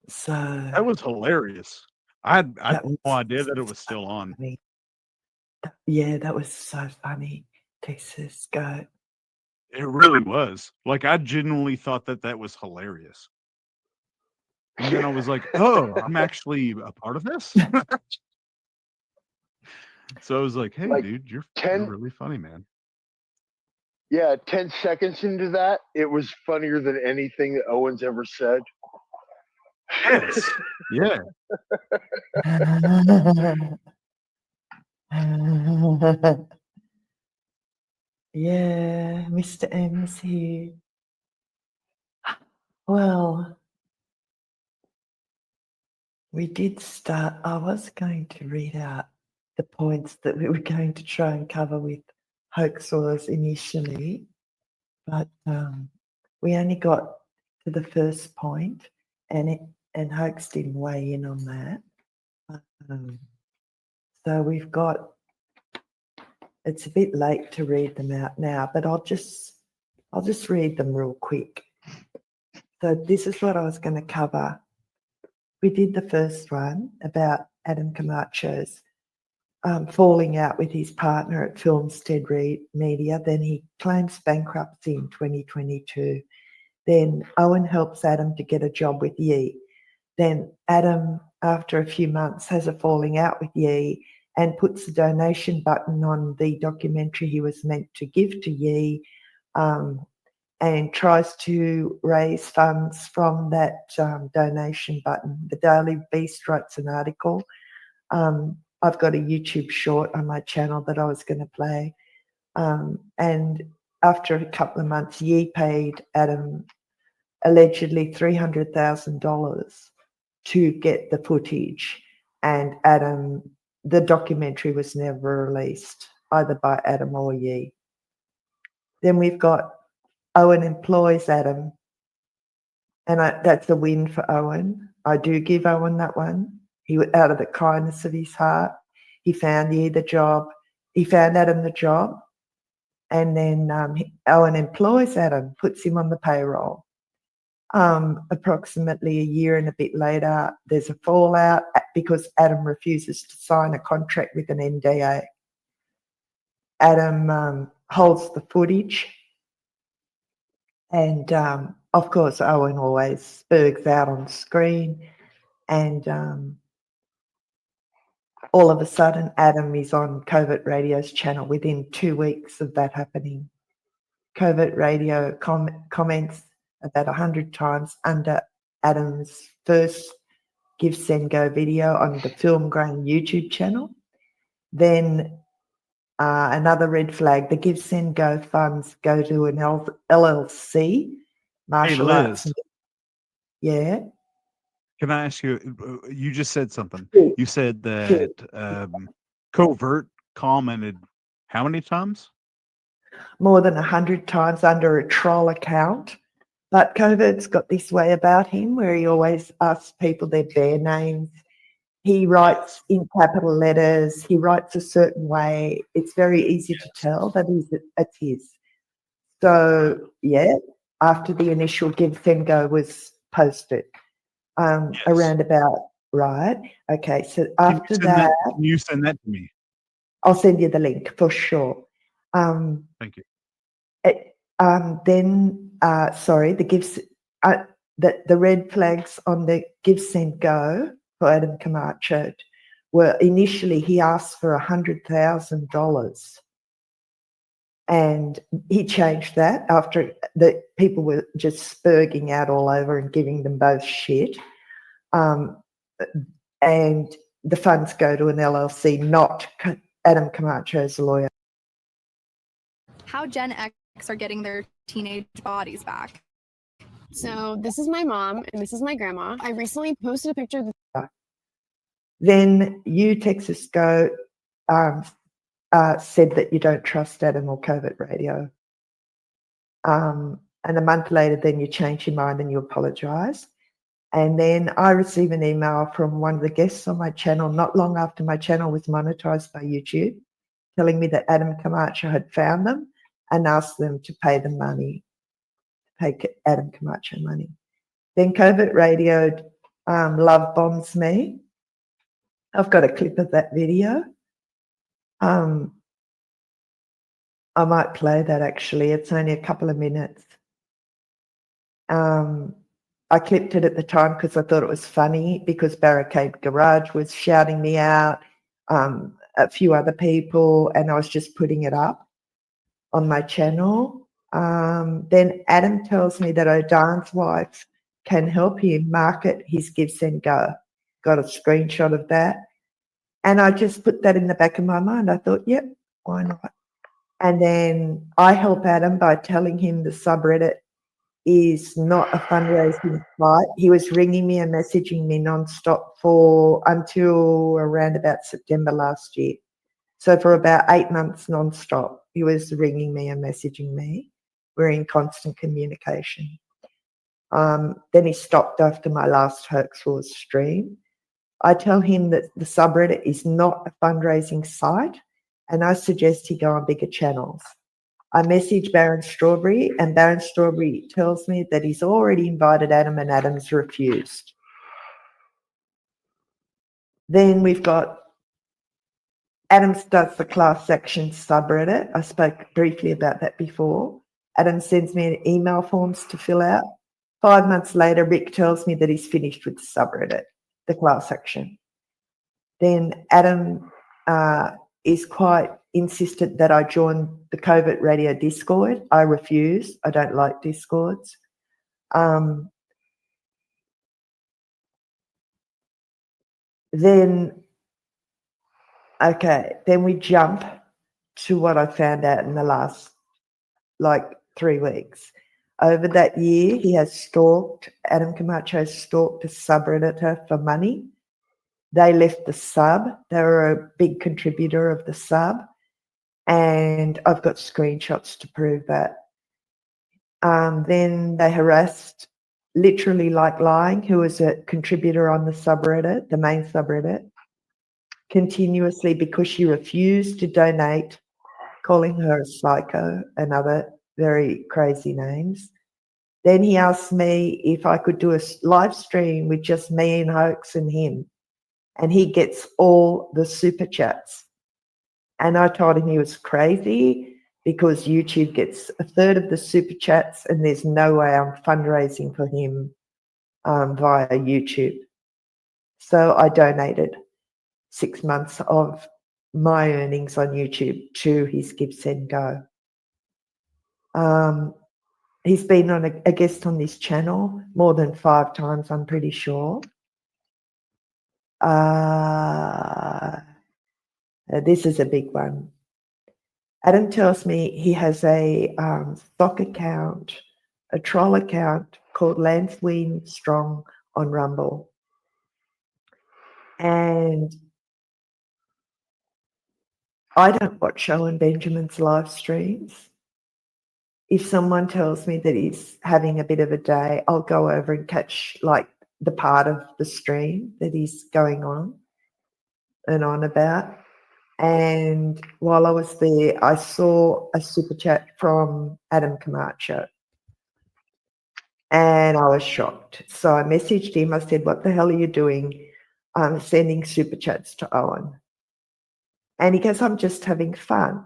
So That was hilarious. I had that was no idea that it was so still on. funny. Yeah, that was so funny. Texas Go. It really was. Like, I genuinely thought that that was hilarious. And then I was like, "Oh, I'm actually a part of this?" So I was like, "Hey, Like dude, you're 10, really funny, man." yeah, 10 seconds into that, it was funnier than anything that Owen's ever said. Yes. Yeah. Yeah, Mr. M's here. Well, we did start. I was going to read out the points that we were going to try and cover with hoax wars initially, but we only got to the first point, and hoax didn't weigh in on that. So we've got. It's a bit late to read them out now, but I'll just read them real quick. So this is what I was going to cover. We did the first one about Adam Camacho's falling out with his partner at Filmstead Media. Then he claims bankruptcy in 2022. Then Owen helps Adam to get a job with Yi. Then Adam, after a few months, has a falling out with Yi and puts the donation button on the documentary he was meant to give to Yi, and tries to raise funds from that donation button. The Daily Beast writes an article. I've got a YouTube short on my channel that I was going to play. And after a couple of months, Yi paid Adam allegedly $300,000 to get the footage. And Adam, the documentary was never released, either by Adam or Yi. Then we've got Owen employs Adam, and that's a win for Owen. I do give Owen that one. He, out of the kindness of his heart, he found Yi the job. He found Adam the job, and then Owen employs Adam, puts him on the payroll. Approximately a year and a bit later, there's a fallout because Adam refuses to sign a contract with an NDA. Adam holds the footage, and of course, Owen always spurgs out on screen, and all of a sudden, Adam is on Covert Radio's channel within 2 weeks of that happening. Covert Radio comments about 100 times under Adam's first Give, Send, Go video on the Film Grain YouTube channel. Then another red flag, the Give, Send, Go funds go to an LLC, Martial Arts. Yeah. Can I ask you, you just said something. Sure. You said that Covert commented how many times? More than 100 times under a troll account. But Covert's got this way about him where he always asks people their bare names. He writes in capital letters. He writes a certain way. It's very easy to tell that it's his. So, yeah, after the initial Give, Send, Go was posted, around about, right? Okay, so after that, can you send that to me? I'll send you the link for sure. Thank you. Then, sorry, the red flags on the Give, Send, Go for Adam Camacho were initially he asked for $100,000, and he changed that after the people were just spurging out all over and giving them both shit. And the funds go to an LLC, not Adam Camacho's lawyer. How Gen X are getting their teenage bodies back. So this is my mom and this is my grandma. I recently posted a picture of the Then you, Texas Go, said that you don't trust Adam or Covert Radio. And a month later, then you changed your mind and you apologise. And then I received an email from one of the guests on my channel not long after my channel was monetised by YouTube, telling me that Adam Camacho had found them and asked them to pay the money, pay Adam Camacho money. Then Covert Radio love bombs me. I've got a clip of that video. I might play that actually. It's only a couple of minutes. I clipped it at the time because I thought it was funny because Barricade Garage was shouting me out, a few other people, and I was just putting it up on my channel. Then Adam tells me that O'Darn's wife can help him market his Give Send Go. Got a screenshot of that. And I just put that in the back of my mind. I thought, yep, why not? And then I help Adam by telling him the subreddit is not a fundraising site. He was ringing me and messaging me nonstop until around about September last year. So for about 8 months nonstop, he was ringing me and messaging me. We're in constant communication. Then he stopped after my last Hoax Wars stream. I tell him that the subreddit is not a fundraising site, and I suggest he go on bigger channels. I message Baron Strawberry, and Baron Strawberry tells me that he's already invited Adam, and Adam's refused. Then we've got Adam does the class action subreddit. I spoke briefly about that before. Adam sends me an email forms to fill out. 5 months later, Rick tells me that he's finished with the subreddit, the class action. Then Adam is quite insistent that I join the Covert Radio Discord. I refuse. I don't like Discords. Then we jump to what I found out in the last 3 weeks. Over that year, he has stalked, Adam Camacho stalked a subredditor for money. They left the sub. They were a big contributor of the sub. And I've got screenshots to prove that. Then they harassed, literally like lying, who was a contributor on the subreddit, the main subreddit, continuously because she refused to donate, calling her a psycho and other very crazy names. Then he asked me if I could do a live stream with just me and Hoax and him. And he gets all the super chats. And I told him he was crazy because YouTube gets a third of the super chats and there's no way I'm fundraising for him via YouTube. So I donated 6 months of my earnings on YouTube to his Give Send Go. He's been on a guest on this channel more than 5 times, I'm pretty sure. This is a big one. Adam tells me he has a stock account, a troll account called Lance Ween Strong on Rumble. And I don't watch Owen Benjamin's live streams. If someone tells me that he's having a bit of a day, I'll go over and catch the part of the stream that he's going on and on about. And while I was there, I saw a super chat from Adam Camacho. And I was shocked. So I messaged him. I said, what the hell are you doing? I'm sending super chats to Owen. And he goes, I'm just having fun.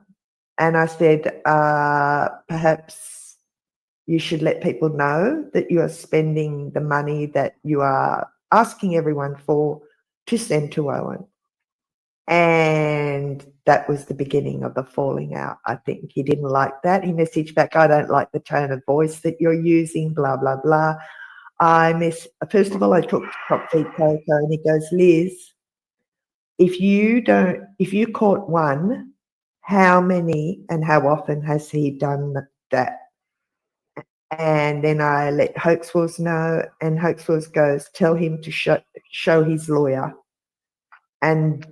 And I said, perhaps you should let people know that you are spending the money that you are asking everyone for to send to Owen. And that was the beginning of the falling out. I think he didn't like that. He messaged back, I don't like the tone of voice that you're using, blah, blah, blah. First of all, I talked to Top Feed Coco and he goes, Liz, if you caught one, how many and how often has he done that? And then I let Hoax Wars know, and Hoax Wars goes, tell him to show his lawyer. And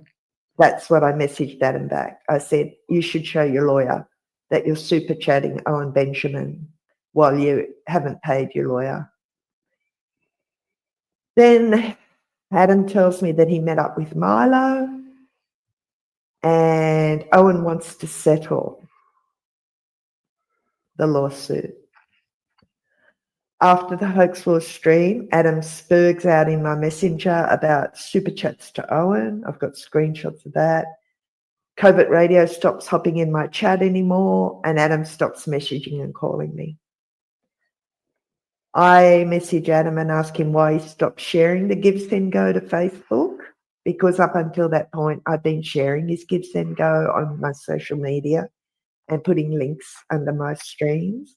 that's what I messaged Adam back. I said, you should show your lawyer that you're super chatting Owen Benjamin while you haven't paid your lawyer. Then Adam tells me that he met up with Milo and Owen wants to settle the lawsuit. After the Hoax Wars stream, Adam spurgs out in my messenger about super chats to Owen. I've got screenshots of that. Covert Radio stops hopping in my chat anymore, and Adam stops messaging and calling me. I message Adam and ask him why he stopped sharing the Give Send Go to Facebook, because up until that point, I've been sharing his Give Send Go on my social media and putting links under my streams.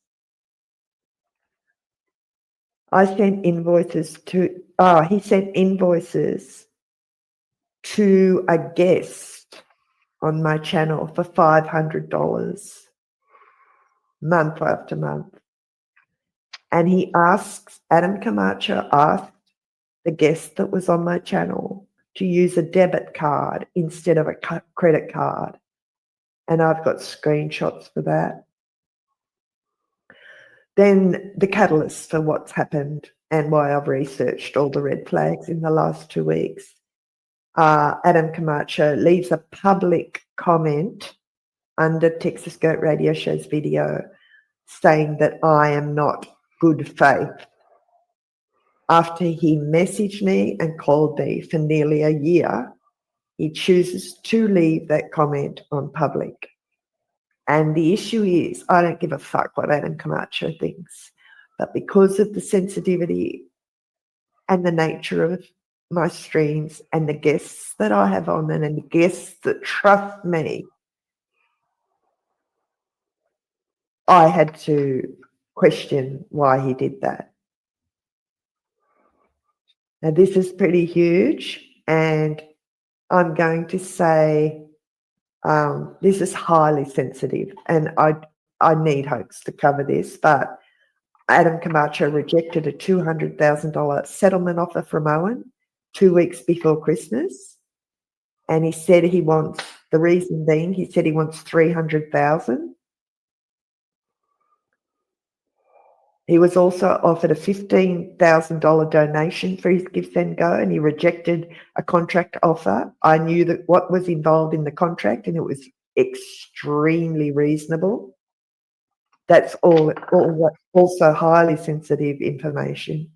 I sent invoices to, he sent invoices to a guest on my channel for $500 month after month. And he asks, Adam Camacho asked the guest that was on my channel to use a debit card instead of a credit card. And I've got screenshots for that. Then the catalyst for what's happened and why I've researched all the red flags in the last 2 weeks. Adam Camacho leaves a public comment under Texas Goat Radio Show's video saying that I am not good faith. After he messaged me and called me for nearly a year, he chooses to leave that comment on public. And the issue is, I don't give a fuck what Adam Camacho thinks, but because of the sensitivity and the nature of my streams and the guests that I have on and the guests that trust me, I had to question why he did that. Now, this is pretty huge, and I'm going to say this is highly sensitive, and I need Hoax to cover this, but Adam Camacho rejected a $200,000 settlement offer from Owen 2 weeks before Christmas, and he said he wants, the reason being, he said he wants $300,000. He was also offered a $15,000 donation for his Give Send Go, and he rejected a contract offer. I knew that what was involved in the contract, and it was extremely reasonable. That's all also highly sensitive information.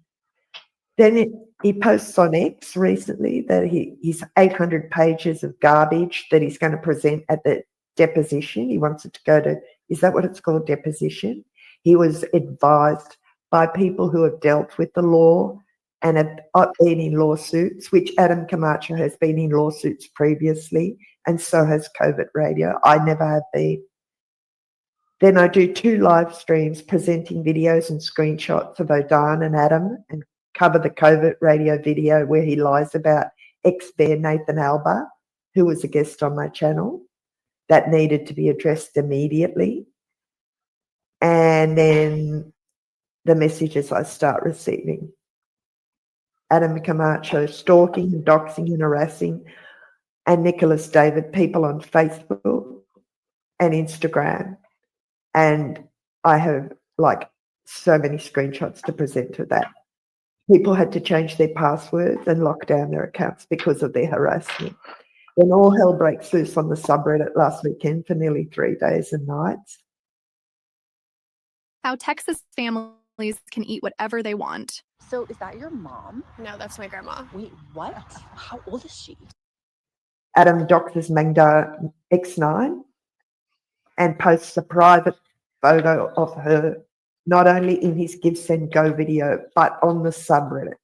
Then he posts on X recently that he's 800 pages of garbage that he's going to present at the deposition. He wants it to go to, is that what it's called, deposition? He was advised by people who have dealt with the law and have been in lawsuits, which Adam Camacho has been in lawsuits previously, and so has Covert Radio. I never have been. Then I do 2 live streams presenting videos and screenshots of O'Dan and Adam, and cover the Covert Radio video where he lies about ex-bear Nathan Alba, who was a guest on my channel. That needed to be addressed immediately. And then the messages I start receiving. Adam Camacho stalking and doxing and harassing, and Nicholas David people on Facebook and Instagram. And I have like so many screenshots to present to that. People had to change their passwords and lock down their accounts because of their harassment. Then all hell breaks loose on the subreddit last weekend for nearly 3 days and nights. How Texas families can eat whatever they want. So is that your mom? No, that's my grandma. Wait, what? How old is she? Adam doxes Magda X9 and posts a private photo of her, not only in his Give Send Go video, but on the subreddit.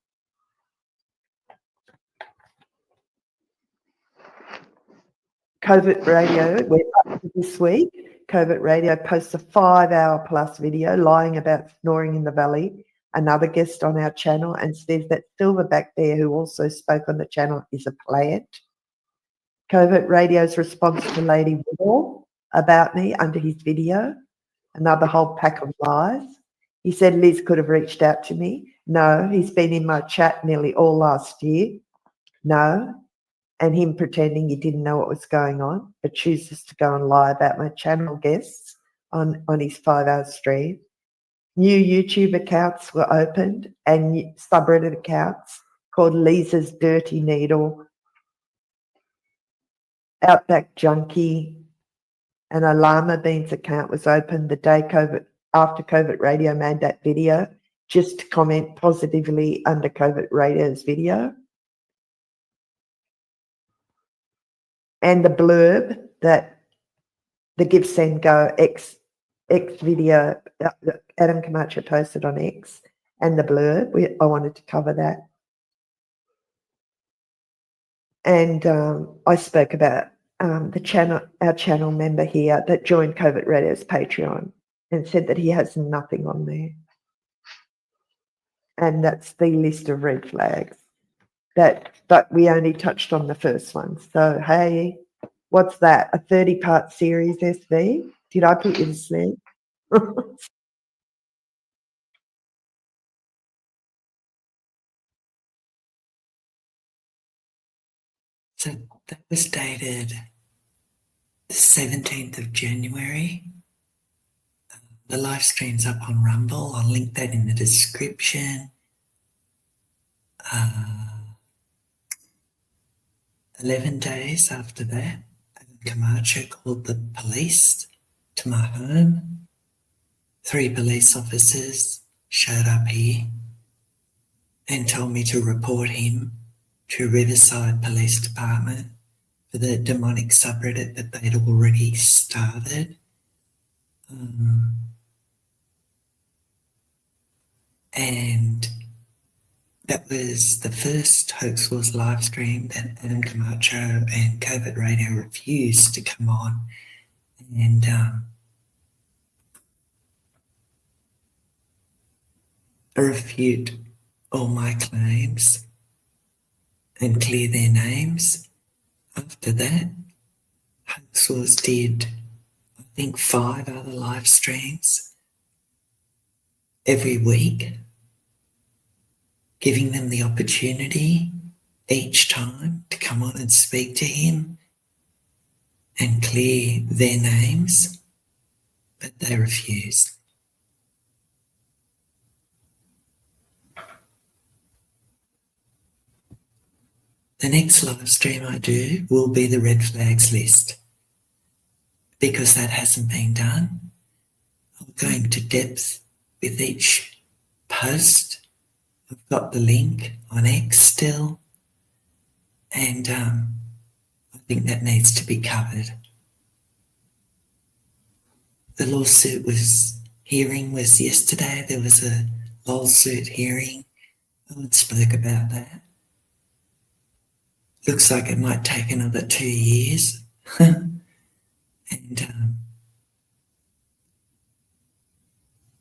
Covert Radio, we're up to this week. Covert Radio posts a 5-hour plus video lying about snoring in the valley. Another guest on our channel, and says that Silverback Bear, who also spoke on the channel, is a plant. Covert Radio's response to Lady Woodall about me under his video, another whole pack of lies. He said Liz could have reached out to me. No, he's been in my chat nearly all last year. No. And him pretending he didn't know what was going on, but chooses to go and lie about my channel guests on his 5-hour stream. New YouTube accounts were opened, and subreddit accounts called Lisa's Dirty Needle, Outback Junkie, and a Llama Beans account was opened the day after Covert Radio made that video, just to comment positively under COVID Raiders video. And the blurb that the Give Send Go X video Adam Camacho posted on X, and the blurb, I wanted to cover that. And I spoke about our channel member here that joined COVID Raiders Patreon and said that he has nothing on there. And that's the list of red flags. But we only touched on the first one. So, hey, what's that? A 30-part series, SV? Did I put you to sleep? So that was dated the 17th of January. The live stream's up on Rumble. I'll link that in the description. 11 days after that, Adam Camacho called the police to my home. 3 police officers showed up here and told me to report him to Riverside Police Department for the demonic subreddit that they'd already started. And that was the first Hoax Wars live stream that Adam Camacho and COVID Radio refused to come on and refute all my claims and clear their names. After that, Hoax Wars did, I think, 5 other live streams every week, giving them the opportunity each time to come on and speak to him and clear their names, but they refused. The next live stream I do will be the red flags list, because that hasn't been done. I'll go into depth with each post. I've got the link on X still, and I think that needs to be covered. The lawsuit hearing was yesterday. There was a lawsuit hearing. I spoke about that. Looks like it might take another 2 years. And